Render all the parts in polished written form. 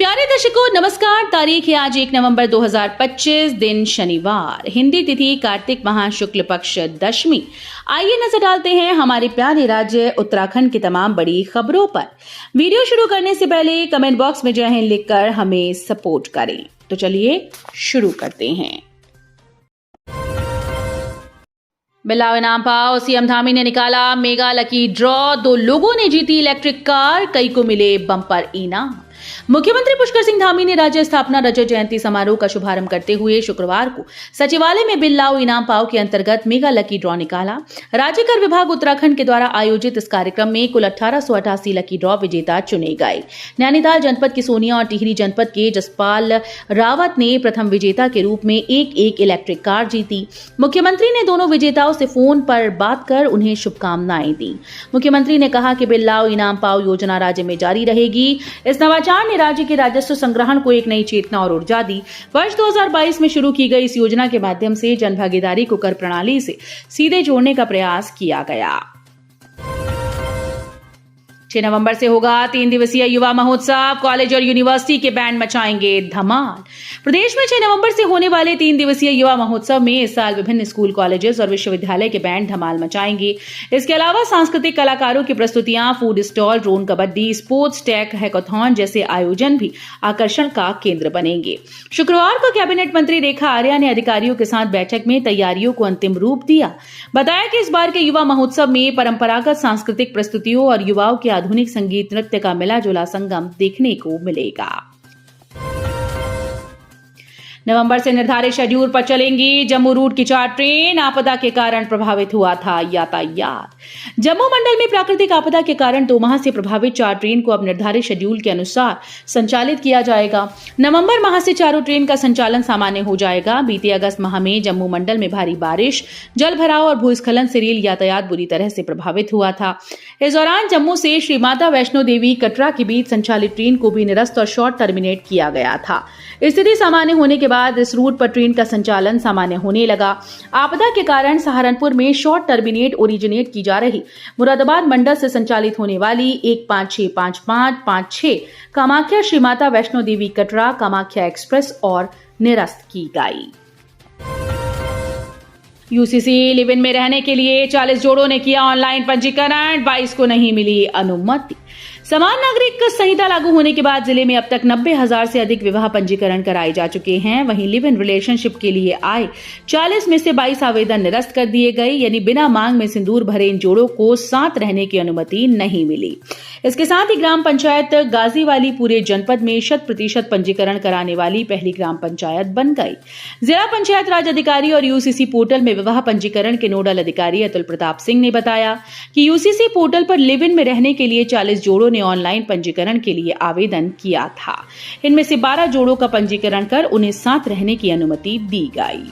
प्यारे दर्शकों नमस्कार। तारीख है आज 1 नवंबर 2025, दिन शनिवार, हिंदी तिथि कार्तिक माह शुक्ल पक्ष दशमी। आइए नजर डालते हैं हमारे प्यारे राज्य उत्तराखंड की तमाम बड़ी खबरों पर। वीडियो शुरू करने से पहले कमेंट बॉक्स में जय हिंद लिखकर हमें सपोर्ट करें। तो चलिए शुरू करते हैं। बिल्लाओ इनाम पाओ, सीएम धामी ने निकाला मेगा लकी ड्रॉ। 2 लोगों ने जीती इलेक्ट्रिक कार, कई को मिले बम्पर इनाम। मुख्यमंत्री पुष्कर सिंह धामी ने राज्य स्थापना रजत जयंती समारोह का शुभारंभ करते हुए शुक्रवार को सचिवालय में बिल्लाओ इनाम पाओ के अंतर्गत मेगा लकी ड्रॉ निकाला। राज्य कर विभाग उत्तराखंड के द्वारा आयोजित इस कार्यक्रम में कुल 1888 लकी ड्रॉ विजेता चुने गए। नैनीताल जनपद की सोनिया और टिहरी जनपद के जसपाल रावत ने प्रथम विजेता के रूप में एक इलेक्ट्रिक कार जीती। मुख्यमंत्री ने दोनों विजेताओं से फोन पर बात कर उन्हें शुभकामनाएं दी। मुख्यमंत्री ने कहा कि बिल्लाओ इनाम पाओ योजना राज्य में जारी रहेगी। इस नवाचार ने राज्य के राजस्व संग्रहण को एक नई चेतना और ऊर्जा दी। वर्ष 2022 में शुरू की गई इस योजना के माध्यम से जनभागीदारी को कर प्रणाली से सीधे जोड़ने का प्रयास किया गया। 6 नवंबर से होगा 3 दिवसीय युवा महोत्सव। कॉलेज और यूनिवर्सिटी के बैंड मचाएंगे धमाल। प्रदेश में 6 नवंबर से होने वाले 3 दिवसीय युवा महोत्सव में इस साल विभिन्न स्कूल, कॉलेजेस और विश्वविद्यालय के बैंड धमाल मचाएंगे। इसके अलावा सांस्कृतिक कलाकारों की प्रस्तुतियां, food stall, drone kabaddi, sports tech hackathon जैसे आयोजन भी आकर्षण का केंद्र बनेंगे। शुक्रवार को कैबिनेट मंत्री रेखा आर्या ने अधिकारियों के साथ बैठक में तैयारियों को अंतिम रूप दिया। बताया कि इस बार के युवा महोत्सव में परंपरागत सांस्कृतिक प्रस्तुतियों और युवाओं के आधुनिक संगीत नृत्य का मिला जुला संगम देखने को मिलेगा। नवंबर से निर्धारित शेड्यूल पर चलेंगी जम्मू रूट की 4 ट्रेन। आपदा के कारण प्रभावित हुआ था यातायात। जम्मू मंडल में प्राकृतिक आपदा के कारण 2 माह से प्रभावित 4 ट्रेन को अब निर्धारित शेड्यूल के अनुसार संचालित किया जाएगा। नवंबर माह से चारों ट्रेन का संचालन सामान्य हो जाएगा। बीते अगस्त माह में जम्मू मंडल में भारी बारिश, जल भराव और भूस्खलन से रेल यातायात बुरी तरह से प्रभावित हुआ था। इस दौरान जम्मू से श्री माता वैष्णो देवी कटरा के बीच संचालित ट्रेन को भी निरस्त और शॉर्ट टर्मिनेट किया गया था। स्थिति सामान्य होने के बाद इस रूट पर ट्रेन का संचालन सामान्य होने लगा। आपदा के कारण सहारनपुर में शॉर्ट टर्मिनेट ओरिजिनेट की जा रही मुरादाबाद मंडल से संचालित होने वाली 1565556 कामाख्या श्री माता वैष्णो देवी कटरा कामाख्या एक्सप्रेस और निरस्त की गई। यूसीसी लिव इन में रहने के लिए 40 जोड़ों ने किया ऑनलाइन पंजीकरण, 22 को नहीं मिली अनुमति। समान नागरिक संहिता लागू होने के बाद जिले में अब तक 90,000 से अधिक विवाह पंजीकरण कराए जा चुके हैं। वहीं लिव इन रिलेशनशिप के लिए आए 40 में से 22 आवेदन निरस्त कर दिए गए, यानी बिना मांग में सिंदूर भरे इन जोड़ों को साथ रहने की अनुमति नहीं मिली। इसके साथ ही ग्राम पंचायत गाजीवाली पूरे जनपद में 100% पंजीकरण कराने वाली पहली ग्राम पंचायत बन गई। जिला पंचायत राज अधिकारी और यूसीसी पोर्टल में विवाह पंजीकरण के नोडल अधिकारी अतुल प्रताप सिंह ने बताया कि यूसीसी पोर्टल पर लिव इन में रहने के लिए 40 जोड़ों ने ऑनलाइन पंजीकरण के लिए आवेदन किया था। इनमें से 12 जोड़ों का पंजीकरण कर उन्हें साथ रहने की अनुमति दी गई।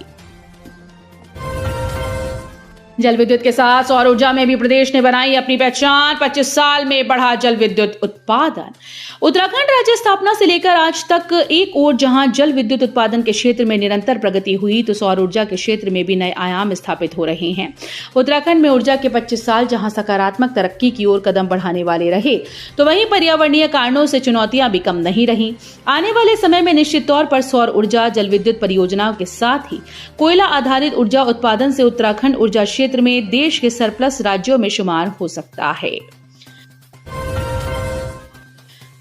जल विद्युत के साथ सौर ऊर्जा में भी प्रदेश ने बनाई अपनी पहचान। 25 साल में बढ़ा जल विद्युत उत्पादन। उत्तराखंड राज्य स्थापना से लेकर आज तक एक ओर जहां जल विद्युत उत्पादन के क्षेत्र में निरंतर प्रगति हुई, तो सौर ऊर्जा के क्षेत्र में भी नए आयाम स्थापित हो रहे हैं। उत्तराखंड में ऊर्जा के 25 साल जहां सकारात्मक तरक्की की ओर कदम बढ़ाने वाले रहे, तो वहीं पर्यावरणीय कारणों से चुनौतियां भी कम नहीं रही। आने वाले समय में निश्चित तौर पर सौर ऊर्जा, जल विद्युत परियोजनाओं के साथ ही कोयला आधारित ऊर्जा उत्पादन से उत्तराखंड ऊर्जा क्षेत्र में देश के सरप्लस राज्यों में शुमार हो सकता है।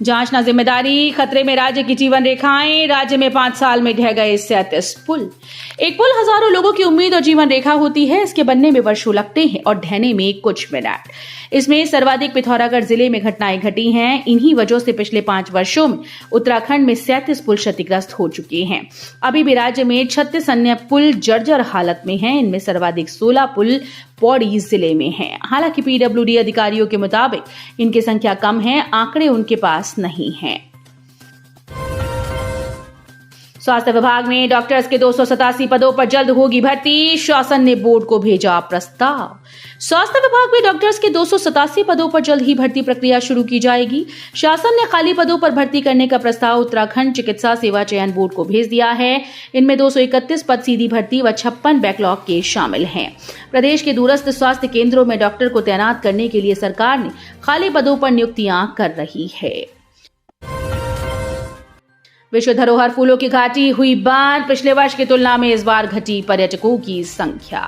जांचना जिम्मेदारी, खतरे में राज्य की जीवन रेखाएं। राज्य में 5 साल में ढह गए 37 पुल। एक पुल हजारों लोगों की उम्मीद और जीवन रेखा होती है। इसके बनने में वर्षों लगते हैं और ढहने में कुछ मिनट। इसमें सर्वाधिक पिथौरागढ़ जिले में घटनाएं घटी हैं। इन्हीं वजहों से पिछले 5 वर्षों में उत्तराखंड में 37 पुल क्षतिग्रस्त हो चुके हैं। अभी भी राज्य में 36 अन्य पुल जर्जर हालत में हैं। इनमें सर्वाधिक 16 पुल पौड़ी जिले में हैं। हालांकि पीडब्ल्यूडी अधिकारियों के मुताबिक इनकी संख्या कम है, आंकड़े उनके पास नहीं हैं। स्वास्थ्य विभाग में डॉक्टर्स के 287 पदों पर जल्द होगी भर्ती। शासन ने बोर्ड को भेजा प्रस्ताव। स्वास्थ्य विभाग में डॉक्टर्स के 287 पदों पर जल्द ही भर्ती प्रक्रिया शुरू की जाएगी। शासन ने खाली पदों पर भर्ती करने का प्रस्ताव उत्तराखंड चिकित्सा सेवा चयन बोर्ड को भेज दिया है। इनमें 231 पद सीधी भर्ती व 56 बैकलॉग के शामिल हैं। प्रदेश के दूरस्थ स्वास्थ्य केंद्रों में डॉक्टर को तैनात करने के लिए सरकार ने खाली पदों पर नियुक्तियां कर रही है। विश्व धरोहर फूलों की घाटी हुई बंद, पिछले वर्ष की तुलना में इस बार घटी पर्यटकों की संख्या।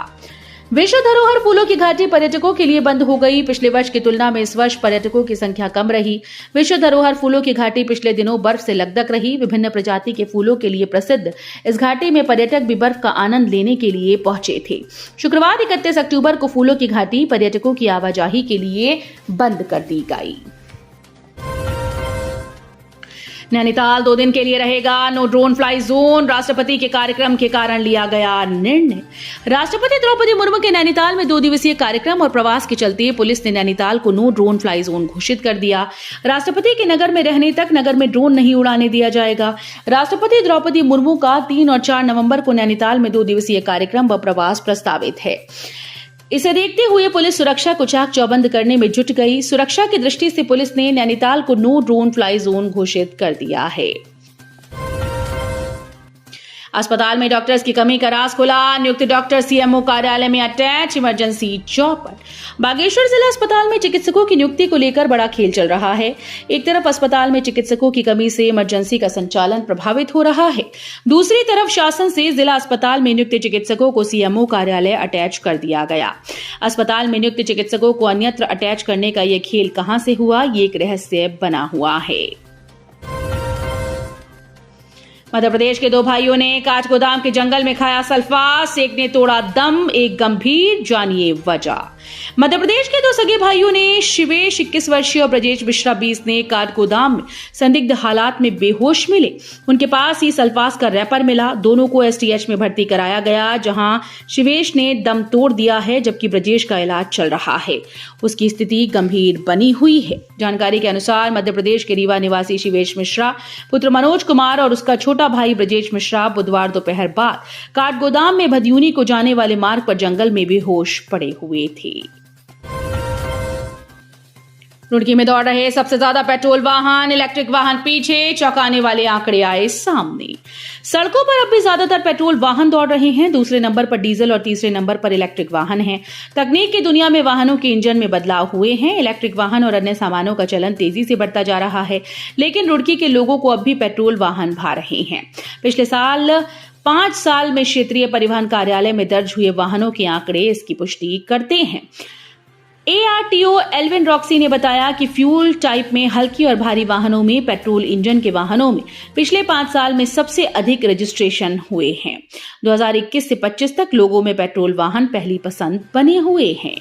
विश्व धरोहर फूलों की घाटी पर्यटकों के लिए बंद हो गई। पिछले वर्ष की तुलना में इस वर्ष पर्यटकों की संख्या कम रही। विश्व धरोहर फूलों की घाटी पिछले दिनों बर्फ से लकदक रही। विभिन्न प्रजाति के फूलों के लिए प्रसिद्ध इस घाटी में पर्यटक भी बर्फ का आनंद लेने के लिए पहुंचे थे। शुक्रवार 31 अक्टूबर को फूलों की घाटी पर्यटकों की आवाजाही के लिए बंद कर दी गई। नैनीताल 2 दिन के लिए रहेगा नो ड्रोन फ्लाई जोन, राष्ट्रपति के कार्यक्रम के कारण लिया गया निर्णय। राष्ट्रपति द्रौपदी मुर्मू के नैनीताल में 2 दिवसीय कार्यक्रम और प्रवास के चलते पुलिस ने नैनीताल को नो ड्रोन फ्लाई जोन घोषित कर दिया। राष्ट्रपति के नगर में रहने तक नगर में ड्रोन नहीं उड़ाने दिया जाएगा। राष्ट्रपति द्रौपदी मुर्मू का 3 और 4 नवंबर को नैनीताल में 2 दिवसीय कार्यक्रम व प्रवास प्रस्तावित है। इसे देखते हुए पुलिस सुरक्षा को चाक चौबंद करने में जुट गई। सुरक्षा की दृष्टि से पुलिस ने नैनीताल को नो ड्रोन फ्लाई जोन घोषित कर दिया है। अस्पताल में डॉक्टर्स की कमी का राज खुला, नियुक्त डॉक्टर सीएमओ कार्यालय में अटैच, इमरजेंसी चौपट। बागेश्वर जिला अस्पताल में चिकित्सकों की नियुक्ति को लेकर बड़ा खेल चल रहा है। एक तरफ अस्पताल में चिकित्सकों की कमी से इमरजेंसी का संचालन प्रभावित हो रहा है, दूसरी तरफ शासन से जिला अस्पताल में नियुक्त चिकित्सकों को सीएमओ कार्यालय अटैच कर दिया गया। अस्पताल में नियुक्त चिकित्सकों को अन्यत्र अटैच करने का यह खेल कहां से हुआ, ये एक रहस्य बना हुआ है। मध्य प्रदेश के 2 भाइयों ने काठगोदाम के जंगल में खाया सल्फास, एक ने तोड़ा दम, एक गंभीर, जानिए वजह। मध्य प्रदेश के 2 सगे भाइयों ने शिवेश 21 वर्षीय और ब्रजेश मिश्रा 20 ने काठगोदाम में संदिग्ध हालात में बेहोश मिले। उनके पास ही सल्फास का रैपर मिला। दोनों को एसटीएच में भर्ती कराया गया, जहां शिवेश ने दम तोड़ दिया है, जबकि ब्रजेश का इलाज चल रहा है। उसकी स्थिति गंभीर बनी हुई है। जानकारी के अनुसार मध्य प्रदेश के रीवा निवासी शिवेश मिश्रा, पुत्र मनोज कुमार और उसका छोटा भाई ब्रजेश मिश्रा बुधवार दोपहर बाद काठगोदाम में भदयूनी को जाने वाले मार्ग पर जंगल में बेहोश पड़े हुए थे। रुड़की में दौड़ रहे सबसे ज्यादा पेट्रोल वाहन, इलेक्ट्रिक वाहन पीछे, चौंकाने वाले आंकड़े आए सामने। सड़कों पर अब भी ज्यादातर पेट्रोल वाहन दौड़ रहे हैं। दूसरे नंबर पर डीजल और तीसरे नंबर पर इलेक्ट्रिक वाहन हैं। तकनीक की दुनिया में वाहनों के इंजन में बदलाव हुए हैं। इलेक्ट्रिक वाहन और अन्य सामानों का चलन तेजी से बढ़ता जा रहा है, लेकिन रुड़की के लोगों को अब भी पेट्रोल वाहन भा रहे हैं। पिछले साल 5 साल में क्षेत्रीय परिवहन कार्यालय में दर्ज हुए वाहनों के आंकड़े इसकी पुष्टि करते हैं। ARTO एल्विन रॉक्सी ने बताया कि फ्यूल टाइप में हल्की और भारी वाहनों में पेट्रोल इंजन के वाहनों में पिछले 5 साल में सबसे अधिक रजिस्ट्रेशन हुए हैं। 2021 से 25 तक लोगों में पेट्रोल वाहन पहली पसंद बने हुए हैं।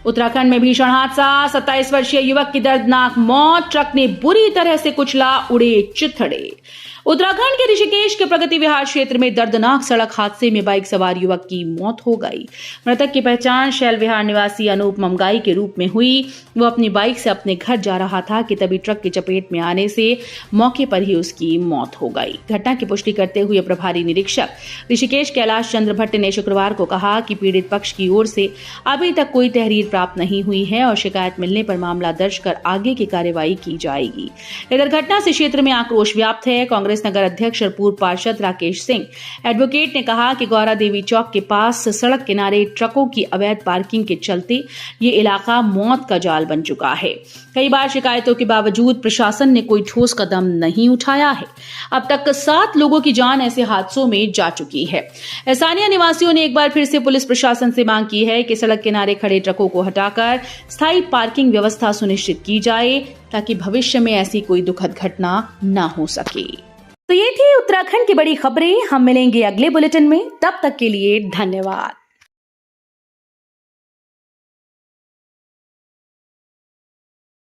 उत्तराखंड में भीषण हादसा, 27 वर्षीय युवक की दर्दनाक मौत, ट्रक ने बुरी तरह से कुचला, उड़े चिथड़े। उत्तराखंड के ऋषिकेश के प्रगति विहार क्षेत्र में दर्दनाक सड़क हादसे में बाइक सवार युवक की मौत हो गई। मृतक की पहचान शैल विहार निवासी अनूप ममगाई के रूप में हुई। वो अपनी बाइक से अपने घर जा रहा था कि तभी ट्रक की चपेट में आने से मौके पर ही उसकी मौत हो गई। घटना की पुष्टि करते हुए प्रभारी निरीक्षक ऋषिकेश कैलाश चंद्र भट्ट ने शुक्रवार को कहा कि पीड़ित पक्ष की ओर से अभी तक कोई तहरीर प्राप्त नहीं हुई है और शिकायत मिलने पर मामला दर्ज कर आगे की कार्रवाई की जाएगी। इधर घटना से क्षेत्र में आक्रोश व्याप्त है। कांग्रेस नगर अध्यक्ष और पूर्व पार्षद राकेश सिंह एडवोकेट ने कहा कि गौरा देवी चौक के पास सड़क किनारे ट्रकों की अवैध पार्किंग के चलते ये इलाका मौत का जाल बन चुका है। कई बार शिकायतों के बावजूद प्रशासन ने कोई ठोस कदम नहीं उठाया है। अब तक 7 लोगों की जान ऐसे हादसों में जा चुकी है। स्थानीय निवासियों ने एक बार फिर से पुलिस प्रशासन से मांग की है कि सड़क किनारे खड़े ट्रकों को हटाकर स्थायी पार्किंग व्यवस्था सुनिश्चित की जाए, ताकि भविष्य में ऐसी कोई दुखद घटना न हो सके। तो ये थी उत्तराखंड की बड़ी खबरें। हम मिलेंगे अगले बुलेटिन में, तब तक के लिए धन्यवाद।